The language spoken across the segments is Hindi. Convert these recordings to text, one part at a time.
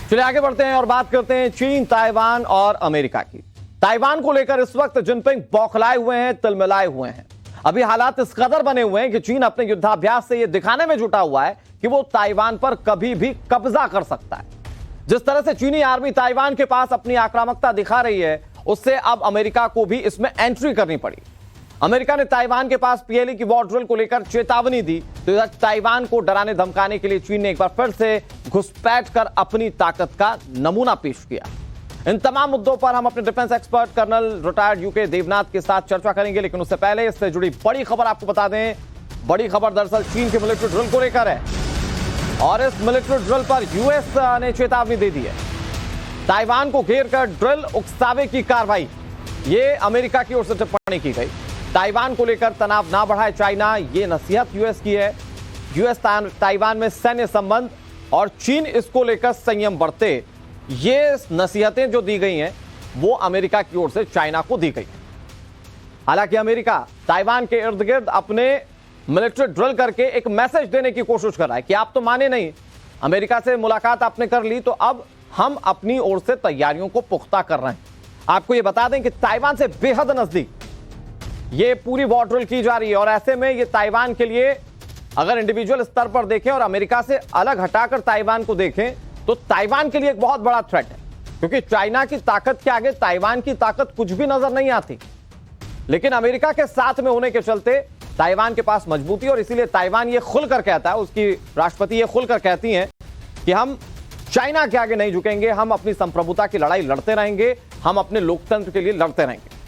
चलिए आगे बढ़ते हैं और बात करते हैं चीन, ताइवान और अमेरिका की। ताइवान को लेकर इस वक्त जिनपिंग बौखलाए हुए हैं, तिलमिलाए हुए हैं। अभी हालात इस कदर बने हुए हैं कि चीन अपने युद्धाभ्यास से यह दिखाने में जुटा हुआ है कि वो ताइवान पर कभी भी कब्जा कर सकता है। जिस तरह से चीनी आर्मी ताइवान के पास अपनी आक्रामकता दिखा रही है, उससे अब अमेरिका को भी इसमें एंट्री करनी पड़ी। अमेरिका ने ताइवान के पास पीएलए की वॉर ड्रिल को लेकर चेतावनी दी, तो इधर ताइवान को डराने धमकाने के लिए चीन ने एक बार फिर से घुसपैठ कर अपनी ताकत का नमूना पेश किया। इन तमाम मुद्दों पर हम अपने defence expert colonel retired U K Devnath के साथ चर्चा करेंगे, लेकिन उससे पहले इससे जुड़ी बड़ी खबर आपको बता दें। बड़ी खबर दरअसल चीन के मिलिट्री ड्रिल को लेकर है और इस मिलिट्री ड्रिल पर यूएस ने चेतावनी दे दी है। ताइवान को घेर कर ड्रिल उकसावे की कार्रवाई, ये अमेरिका की ओर से टिप्पणी की गई। ताइवान को लेकर तनाव ना बढ़ाए चाइना, ये नसीहत यूएस की है। यूएस ताइवान में सैन्य संबंध और चीन इसको लेकर संयम बरते, ये नसीहतें जो दी गई हैं वो अमेरिका की ओर से चाइना को दी गई। हालांकि अमेरिका ताइवान के इर्द गिर्द अपने मिलिट्री ड्रिल करके एक मैसेज देने की कोशिश कर रहा है कि आप तो माने नहीं, अमेरिका से मुलाकात आपने कर ली तो अब हम अपनी ओर से तैयारियों को पुख्ता कर रहे हैं। आपको यह बता दें कि ताइवान से बेहद नजदीक ये पूरी वॉर ड्रिल की जा रही है और ऐसे में ये ताइवान के लिए अगर इंडिविजुअल स्तर पर देखें और अमेरिका से अलग हटाकर ताइवान को देखें तो ताइवान के लिए एक बहुत बड़ा थ्रेट है, क्योंकि चाइना की ताकत के आगे ताइवान की ताकत कुछ भी नजर नहीं आती। लेकिन अमेरिका के साथ में होने के चलते ताइवान के पास मजबूती, और इसीलिए ताइवान ये खुलकर कहता है, उसकी राष्ट्रपति ये खुलकर कहती हैं कि हम चाइना के आगे नहीं झुकेंगे, हम अपनी संप्रभुता की लड़ाई लड़ते रहेंगे, हम अपने लोकतंत्र के लिए लड़ते रहेंगे।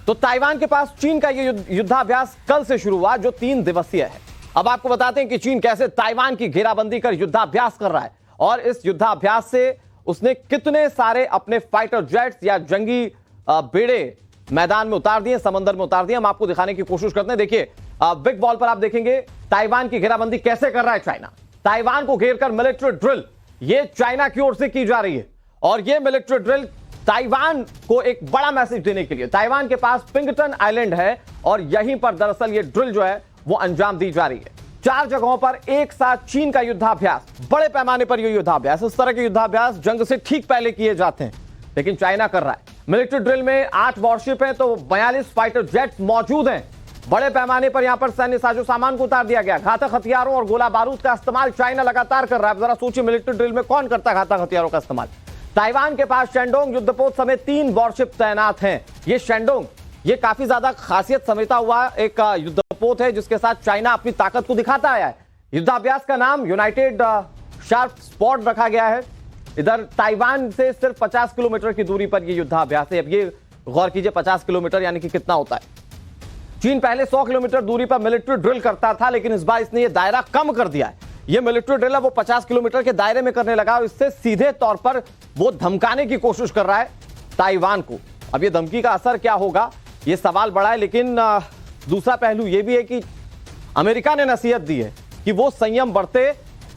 तो ताइवान के पास चीन का ये युद्धाभ्यास कल से शुरू हुआ, जो 3 दिवसीय है। अब आपको बताते हैं कि चीन कैसे ताइवान की घेराबंदी कर युद्धाभ्यास कर रहा है और इस युद्धाभ्यास से उसने कितने सारे अपने फाइटर जेट्स या जंगी बेड़े मैदान में उतार दिए, समंदर में उतार दिए। हम आपको दिखाने की कोशिश करते हैं। देखिए बिग बॉल पर आप देखेंगे ताइवान की घेराबंदी कैसे कर रहा है चाइना। ताइवान को घेरकर मिलिट्री ड्रिल ये चाइना की ओर से की जा रही है और ये मिलिट्री ड्रिल ताइवान को एक बड़ा मैसेज देने के लिए। ताइवान के पास पिंगटन आइलैंड है और यहीं पर दरअसल ये ड्रिल जो है वो अंजाम दी जा रही है। 4 जगहों पर एक साथ चीन का युद्धाभ्यास, बड़े पैमाने पर ये युद्धाभ्यास, इस तरह के युद्धाभ्यास जंग से ठीक पहले किए जाते हैं, लेकिन चाइना कर रहा है। मिलिट्री ड्रिल में 8 वॉरशिप है तो 42 फाइटर जेट मौजूद हैं। बड़े पैमाने पर यहां पर सैन्य साजो सामान को उतार दिया गया। घातक हथियारों और गोला बारूद का इस्तेमाल चाइना लगातार कर रहा है। जरा सोचिए, मिलिट्री ड्रिल में कौन करता है घातक हथियारों का इस्तेमाल? ताइवान के पास शेंडोंग युद्धपोत समेत 3 वॉरशिप तैनात हैं। ये शेंडोंग ये काफी ज्यादा खासियत समेटा हुआ एक युद्धपोत है जिसके साथ चाइना अपनी ताकत को दिखाता आया है। युद्धाभ्यास का नाम यूनाइटेड शार्प स्पॉट रखा गया है। इधर ताइवान से सिर्फ 50 किलोमीटर की दूरी पर यह युद्धाभ्यास है। अब ये गौर कीजिए 50 किलोमीटर यानी कि कितना होता है। चीन पहले 100 किलोमीटर दूरी पर मिलिट्री ड्रिल करता था, लेकिन इस बार इसने ये दायरा कम कर दिया है। ये मिलिट्री ड्रिल है वो 50 किलोमीटर के दायरे में करने लगा और इससे सीधे तौर पर वो धमकाने की कोशिश कर रहा है ताइवान को। अब ये धमकी का असर क्या होगा ये सवाल बड़ा है, लेकिन दूसरा पहलू ये भी है कि अमेरिका ने नसीहत दी है कि वो संयम बरते,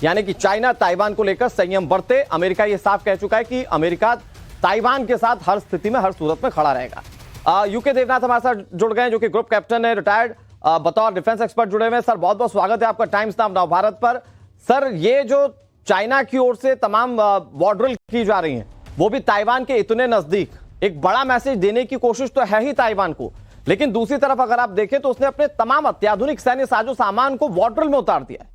यानी कि चाइना ताइवान को लेकर संयम बरते। अमेरिका ये साफ कह चुका है कि अमेरिका ताइवान के साथ हर स्थिति में, हर सूरत में खड़ा रहेगा। यूके देवनाथ हमारे साथ जुड़ गए, जो कि ग्रुप कैप्टन है, रिटायर्ड, बतौर डिफेंस एक्सपर्ट जुड़े हुए हैं। सर बहुत बहुत स्वागत है आपका टाइम्स नाउ नवभारत पर। सर ये जो चाइना की ओर से तमाम वॉर ड्रिल की जा रही हैं वो भी ताइवान के इतने नजदीक, एक बड़ा मैसेज देने की कोशिश तो है ही ताइवान को, लेकिन दूसरी तरफ अगर आप देखें तो उसने अपने तमाम अत्याधुनिक सैन्य साजो सामान को वॉर ड्रिल में उतार दिया है।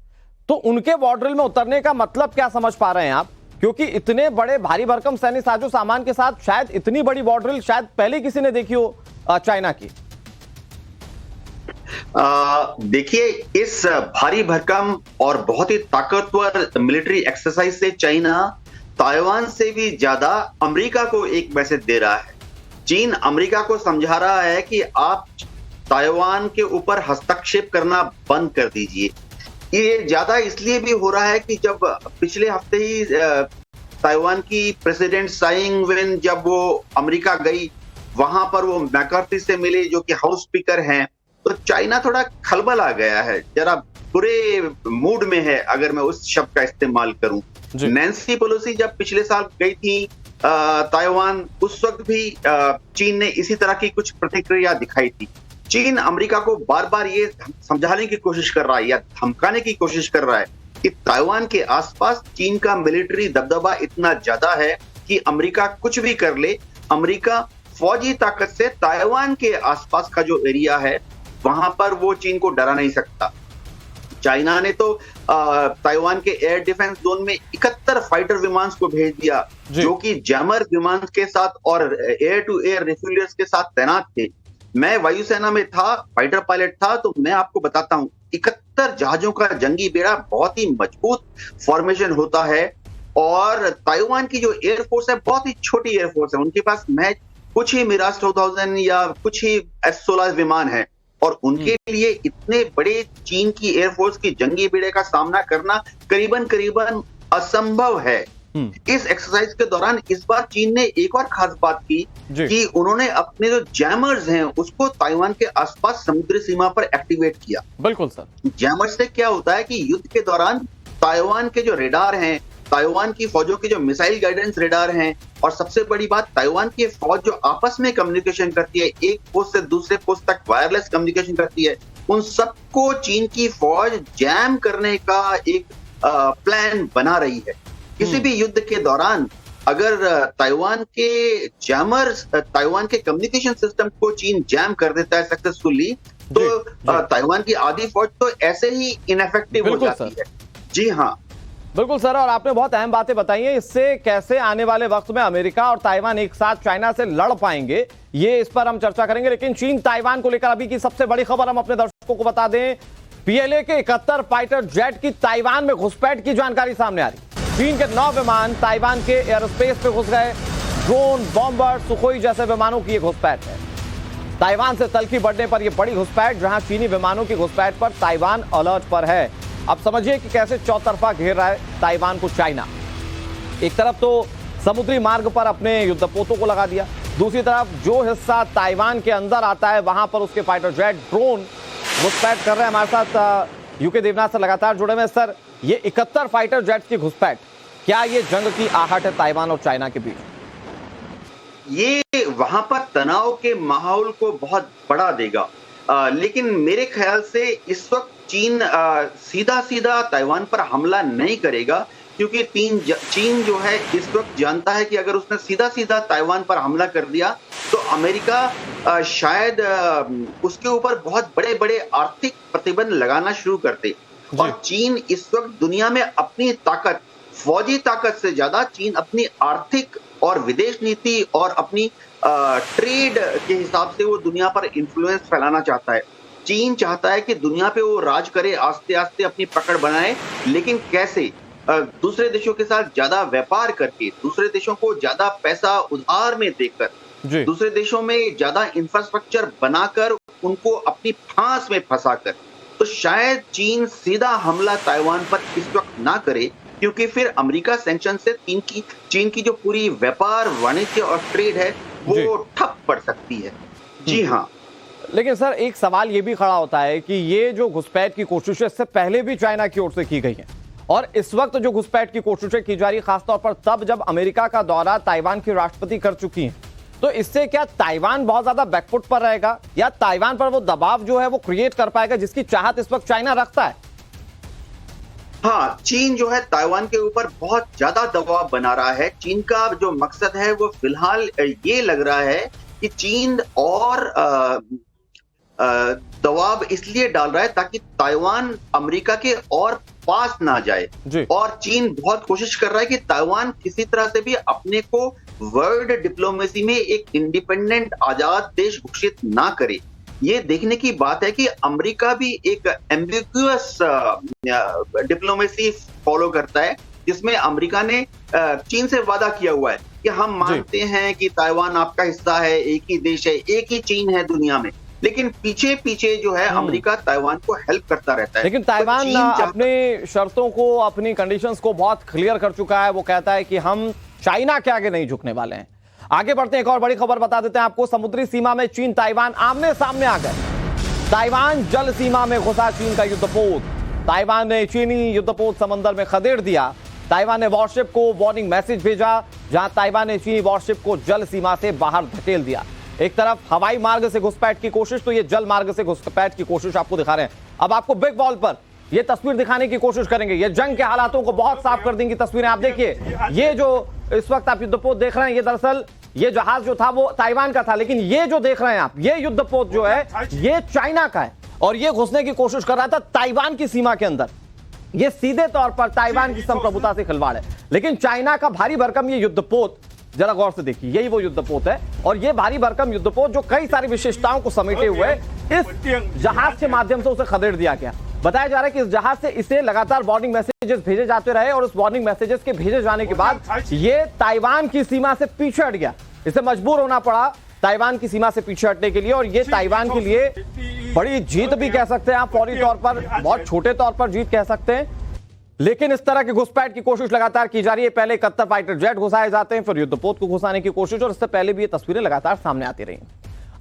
तो उनके वॉर ड्रिल में उतरने का मतलब क्या समझ पा रहे हैं आप? क्योंकि इतने बड़े भारी भरकम सैन्य साजो सामान के साथ शायद इतनी बड़ी वॉर ड्रिल शायद पहले किसी ने देखी हो चाइना की। देखिए, इस भारी भरकम और बहुत ही ताकतवर मिलिट्री एक्सरसाइज से चाइना ताइवान से भी ज्यादा अमेरिका को एक मैसेज दे रहा है। चीन अमेरिका को समझा रहा है कि आप ताइवान के ऊपर हस्तक्षेप करना बंद कर दीजिए। ये ज्यादा इसलिए भी हो रहा है कि जब पिछले हफ्ते ही ताइवान की प्रेसिडेंट त्साई इंग-वेन जब वो अमेरिका गई, वहां पर वो मैकार्थी से मिले जो कि हाउस स्पीकर हैं, तो चाइना थोड़ा खलबल आ गया है, जरा बुरे मूड में है, अगर मैं उस शब्द का इस्तेमाल करूं। नैन्सी पेलोसी जब पिछले साल गई थी ताइवान, उस वक्त भी चीन ने इसी तरह की कुछ प्रतिक्रिया दिखाई थी। चीन अमेरिका को बार बार ये समझाने की कोशिश कर रहा है या धमकाने की कोशिश कर रहा है कि ताइवान के आसपास चीन का मिलिट्री दबदबा इतना ज्यादा है कि अमेरिका कुछ भी कर ले, अमेरिका फौजी ताकत से ताइवान के आसपास का जो एरिया है वहां पर वो चीन को डरा नहीं सकता। चाइना ने तो ताइवान के एयर डिफेंस जोन में 71 फाइटर विमान को भेज दिया, जो कि जैमर विमान के साथ और एयर टू एयर रिफ्यूलर्स के साथ तैनात थे। मैं वायुसेना में था, फाइटर पायलट था, तो मैं आपको बताता हूं 71 जहाजों का जंगी बेड़ा बहुत ही मजबूत फॉर्मेशन होता है। और ताइवान की जो एयरफोर्स है बहुत ही छोटी एयरफोर्स है, उनके पास महज कुछ ही मिराज 2000 या कुछ ही F-16 विमान है, और उनके लिए इतने बड़े चीन की एयरफोर्स की जंगी बेड़े का सामना करना करीबन असंभव है। इस एक्सरसाइज के दौरान इस बार चीन ने एक और खास बात की कि उन्होंने अपने जो जैमर्स हैं उसको ताइवान के आसपास समुद्री सीमा पर एक्टिवेट किया। बिल्कुल सर। जैमर्स से क्या होता है कि युद्ध के दौरान ताइवान के जो रेडार हैं, ताइवान की फौजों के जो मिसाइल गाइडेंस रेडार हैं, और सबसे बड़ी बात ताइवान की फौज जो आपस में कम्युनिकेशन करती है, एक पोस्ट से दूसरे पोस्ट तक वायरलेस कम्युनिकेशन करती है, उन सबको चीन की फौज जैम करने का एक प्लान बना रही है। किसी भी युद्ध के दौरान अगर ताइवान के जैमर्स, ताइवान के कम्युनिकेशन सिस्टम को चीन जैम कर देता है सक्सेसफुली, तो ताइवान की आधी फौज तो ऐसे ही इनफेक्टिव हो जाती है। जी हाँ, बिल्कुल सर, और आपने बहुत अहम बातें बताई हैं। इससे कैसे आने वाले वक्त में अमेरिका और ताइवान एक साथ चाइना से लड़ पाएंगे, ये इस पर हम चर्चा करेंगे। लेकिन चीन ताइवान को लेकर अभी की सबसे बड़ी खबर हम अपने दर्शकों को बता दें। पीएलए के 71 फाइटर जेट की ताइवान में घुसपैठ की जानकारी सामने आ रही। चीन के 9 विमान ताइवान के एयर स्पेस पे घुस गए। ड्रोन, बॉम्बर, सुखोई जैसे विमानों की ये घुसपैठ है। ताइवान से तलखी बढ़ने पर यह बड़ी घुसपैठ, जहां चीनी विमानों की घुसपैठ पर ताइवान अलर्ट पर है। अब समझिए कि कैसे चौतरफा घेर रहा है ताइवान को चाइना। एक तरफ तो समुद्री मार्ग पर अपने युद्धपोतों को लगा दिया, दूसरी तरफ जो हिस्सा ताइवान के अंदर आता है वहां पर उसके फाइटर जेट, ड्रोन घुसपैठ कर रहे हैं। हमारे साथ यूके देवनाथ सर लगातार जुड़े हुए। सर, ये 71 फाइटर जेट की घुसपैठ, क्या ये जंग की आहट है ताइवान और चाइना के बीच? ये वहां पर तनाव के माहौल को बहुत बढ़ा देगा, लेकिन मेरे ख्याल से इस वक्त चीन सीधा सीधा ताइवान पर हमला नहीं करेगा, क्योंकि चीन जो है इस वक्त जानता है कि अगर उसने सीधा सीधा ताइवान पर हमला कर दिया तो अमेरिका शायद उसके ऊपर बहुत बड़े बड़े आर्थिक प्रतिबंध लगाना शुरू कर दे। और चीन इस वक्त दुनिया में अपनी ताकत, फौजी ताकत से ज्यादा चीन अपनी आर्थिक और विदेश नीति और अपनी ट्रेड के हिसाब से वो दुनिया पर इन्फ्लुएंस फैलाना चाहता है। चीन चाहता है कि दुनिया पे वो राज करे, आस्ते आस्ते अपनी पकड़ बनाए, लेकिन कैसे? दूसरे देशों के साथ ज्यादा व्यापार करके, दूसरे देशों को ज्यादा पैसा उधार में देकर, दूसरे देशों में ज्यादा इंफ्रास्ट्रक्चर बनाकर, उनको अपनी फांस में फंसाकर। तो शायद चीन सीधा हमला ताइवान पर इस वक्त ना करे, क्योंकि फिर अमेरिका सैंक्शन से चीन की जो पूरी व्यापार, वाणिज्य और ट्रेड है वो ठप पड़ सकती है। जी हाँ। लेकिन सर, एक सवाल ये भी खड़ा होता है कि ये जो घुसपैठ की कोशिश है इससे पहले भी चाइना की ओर से की गई है, और इस वक्त जो घुसपैठ की कोशिशें की जा रही है खासतौर पर तब जब अमेरिका का दौरा ताइवान के राष्ट्रपति कर चुकी हैं, तो इससे क्या ताइवान बहुत ज्यादा बैकफुट पर रहेगा, या ताइवान पर वो दबाव जो है वो क्रिएट कर पाएगा जिसकी चाहत इस वक्त चाइना रखता है? हाँ, चीन जो है ताइवान के ऊपर बहुत ज्यादा दबाव बना रहा है। चीन का जो मकसद है वो फिलहाल ये लग रहा है कि चीन और दबाव इसलिए डाल रहा है ताकि ताइवान अमेरिका के और पास ना जाए, और चीन बहुत कोशिश कर रहा है कि ताइवान किसी तरह से भी अपने को वर्ल्ड डिप्लोमेसी में एक इंडिपेंडेंट आजाद देश घोषित ना करे। ये देखने की बात है कि अमेरिका भी एक एम्बिग्युअस डिप्लोमेसी फॉलो करता है, जिसमें अमेरिका ने चीन से वादा किया हुआ है कि हम मानते हैं कि ताइवान आपका हिस्सा है, एक ही देश है, एक ही चीन है दुनिया में, लेकिन पीछे पीछे जो है अमेरिका ताइवान को हेल्प करता रहता है। लेकिन ताइवान अपनी शर्तों को, अपनी कंडीशंस को बहुत क्लियर कर चुका है। वो कहता है कि हम चाइना के आगे नहीं झुकने वाले हैं। आगे बढ़ते हैं, एक और बड़ी खबर बता देते हैं आपको। समुद्री सीमा में चीन ताइवान आमने सामने आ गए। ताइवान जल सीमा में घुसा चीन का युद्धपोत। ताइवान ने चीनी युद्धपोत समंदर में खदेड़ दिया। ताइवान ने वॉरशिप को वार्निंग मैसेज भेजा, जहां ताइवान ने चीनी वॉरशिप को जल सीमा से बाहर धकेल दिया। एक तरफ हवाई मार्ग से घुसपैठ की कोशिश, तो ये जल मार्ग से घुसपैठ की कोशिश आपको दिखा रहे हैं। अब आपको बिग बॉल पर ये तस्वीर दिखाने की कोशिश करेंगे। ये जंग के हालातों को बहुत साफ कर देंगी तस्वीरें। आप देखिए, ये जो इस वक्त आप युद्धपोत देख रहे हैं, ये दरअसल ये जहाज जो था वो ताइवान का था, लेकिन ये जो देख रहे हैं आप, ये युद्धपोत जो है ये चाइना का है और ये घुसने की कोशिश कर रहा था ताइवान की सीमा के अंदर। ये सीधे तौर पर ताइवान की संप्रभुता से खिलवाड़ है, लेकिन चाइना का भारी भरकम ये युद्धपोत, जरा गौर से देखिए, यही वो युद्धपोत है और ये भारी भरकम युद्धपोत जो कई सारी विशेषताओं को समेटे हुए इस जहाज के माध्यम से उसे खदेड़ दिया गया। बताया जा रहा है कि इस जहाज से इसे लगातार वार्निंग मैसेजेस भेजे जाते रहे और उस वार्निंग मैसेजेस के भेजे जाने के बाद ये ताइवान की सीमा से पीछे हट गया। इसे मजबूर होना पड़ा ताइवान की सीमा से पीछे हटने के लिए और ये ताइवान के लिए बड़ी जीत भी कह सकते हैं आप, फौरी तौर पर, बहुत छोटे तौर पर जीत कह सकते हैं। लेकिन इस तरह की घुसपैठ की कोशिश लगातार की जा रही है। पहले 71 फाइटर जेट घुसाए जाते हैं, फिर युद्धपोत को घुसाने की कोशिश, और इससे पहले भी ये तस्वीरें लगातार सामने आती रही।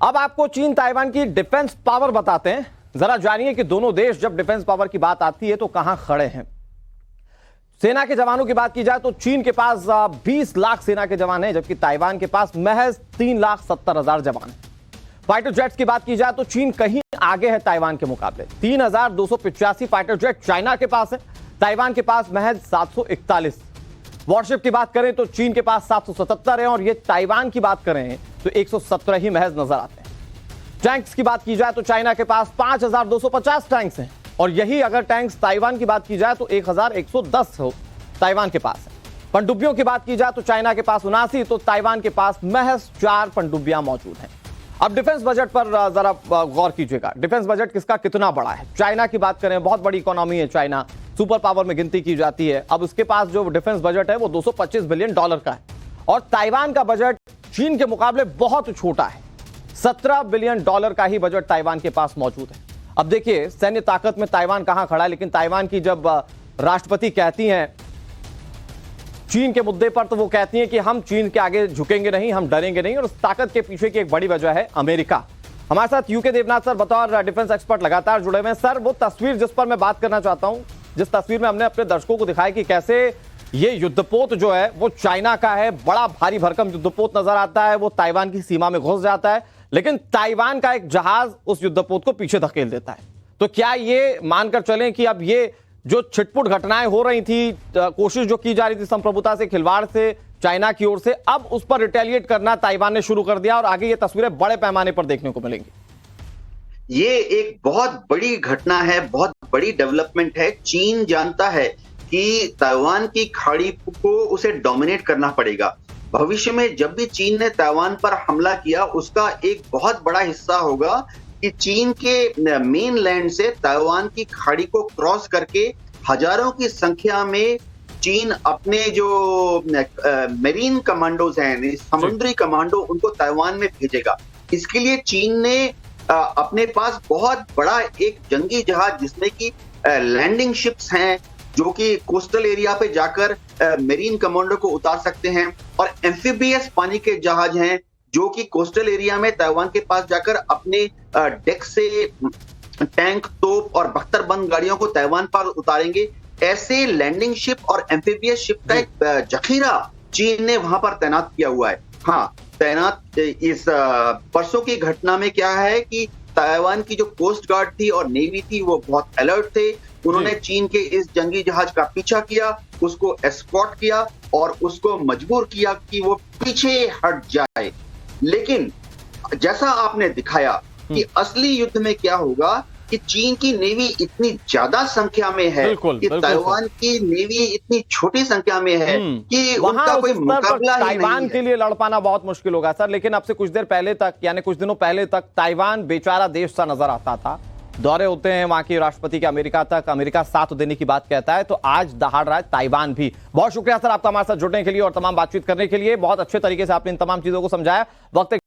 अब आपको चीन ताइवान की डिफेंस पावर बताते हैं। जरा जानिए कि दोनों देश जब डिफेंस पावर की बात आती है तो कहां खड़े हैं। सेना के जवानों की बात की जाए तो चीन के पास 20 लाख सेना के जवान हैं, जबकि ताइवान के पास महज 3,70,000 जवान हैं। फाइटर जेट्स की बात की जाए तो चीन कहीं आगे है ताइवान के मुकाबले। 3,285 फाइटर जेट चाइना के पास है, ताइवान के पास महज 741। वॉरशिप की बात करें तो चीन के पास 777 है और ये ताइवान की बात करें तो 117 ही महज नजर आते हैं। टैंक्स की बात की जाए तो चाइना के पास 5,250 टैंक्स हैं और यही अगर टैंक्स ताइवान की बात की जाए तो 1,110 हो ताइवान के पास है। पनडुब्बियों की बात की जाए तो चाइना के पास 79, तो ताइवान के पास महज 4 पनडुब्बियां मौजूद हैं। अब डिफेंस बजट पर जरा गौर कीजिएगा। डिफेंस बजट किसका कितना बड़ा है। चाइना की बात करें, बहुत बड़ी इकोनॉमी है चाइना, सुपर पावर में गिनती की जाती है। अब उसके पास जो डिफेंस बजट है वो $225 बिलियन का है और ताइवान का बजट चीन के मुकाबले बहुत छोटा है। $17 बिलियन का ही बजट ताइवान के पास मौजूद है। अब देखिए सैन्य ताकत में ताइवान कहां खड़ा है, लेकिन ताइवान की जब राष्ट्रपति कहती हैं चीन के मुद्दे पर तो वो कहती हैं कि हम चीन के आगे झुकेंगे नहीं, हम डरेंगे नहीं, और उस ताकत के पीछे की एक बड़ी वजह है अमेरिका। हमारे साथ यूके देवनाथ सर बतौर डिफेंस एक्सपर्ट लगातार जुड़े हुए हैं। सर, वो तस्वीर जिस पर मैं बात करना चाहता हूं, जिस तस्वीर में हमने अपने दर्शकों को दिखाया कि कैसे ये युद्धपोत जो है वो चाइना का है, बड़ा भारी भरकम युद्धपोत नजर आता है, वो ताइवान की सीमा में घुस जाता है, लेकिन ताइवान का एक जहाज उस युद्धपोत को पीछे धकेल देता है। तो क्या ये मानकर चलें कि अब ये जो छिटपुट घटनाएं हो रही थी, कोशिश जो की जा रही थी संप्रभुता से खिलवाड़ से चाइना की ओर से, अब उस पर रिटेलिएट करना ताइवान ने शुरू कर दिया और आगे ये तस्वीरें बड़े पैमाने पर देखने को मिलेंगी? ये एक बहुत बड़ी घटना है, बहुत बड़ी डेवलपमेंट है। चीन जानता है कि ताइवान की खाड़ी को उसे डोमिनेट करना पड़ेगा। भविष्य में जब भी चीन ने ताइवान पर हमला किया, उसका एक बहुत बड़ा हिस्सा होगा कि चीन के मेन लैंड से ताइवान की खाड़ी को क्रॉस करके हजारों की संख्या में चीन अपने जो मेरीन कमांडोज हैं, समुद्री कमांडो, उनको ताइवान में भेजेगा। इसके लिए चीन ने अपने पास बहुत बड़ा एक जंगी जहाज, जिसमें कि लैंडिंग शिप्स हैं जो कि कोस्टल एरिया पे जाकर मेरीन कमांडो को उतार सकते हैं, और एम्फीबियस पानी के जहाज हैं जो कि कोस्टल एरिया में ताइवान के पास जाकर अपने डेक से टैंक, तोप और बख्तरबंद गाड़ियों को ताइवान पर उतारेंगे। ऐसे लैंडिंग शिप और एम्फीबियस शिप का एक जखीरा चीन ने वहां पर तैनात किया हुआ है। हाँ, तैनात इस परसों की घटना में क्या है कि ताइवान की जो कोस्ट गार्ड थी और नेवी थी वो बहुत अलर्ट थे। उन्होंने चीन के इस जंगी जहाज का पीछा किया, उसको एस्कॉर्ट किया और उसको मजबूर किया कि वो पीछे हट जाए। लेकिन जैसा आपने दिखाया कि असली युद्ध में क्या होगा कि चीन की नेवी इतनी ज्यादा संख्या में है कि ताइवान की नेवी इतनी छोटी संख्या में है कि उनका कोई मुकाबला ही नहीं है। ताइवान के लिए लड़ पाना बहुत मुश्किल होगा सर। लेकिन अब से कुछ देर पहले तक, यानी कुछ दिनों पहले तक, ताइवान बेचारा देश सा नजर आता था। दौरे होते हैं वहां के राष्ट्रपति के अमेरिका तक, अमेरिका साथ देने की बात कहता है, तो आज दहाड़ रहा है ताइवान भी। बहुत शुक्रिया सर आपका हमारे साथ जुड़ने के लिए और तमाम बातचीत करने के लिए। बहुत अच्छे तरीके से आपने इन तमाम चीजों को समझाया। वक्त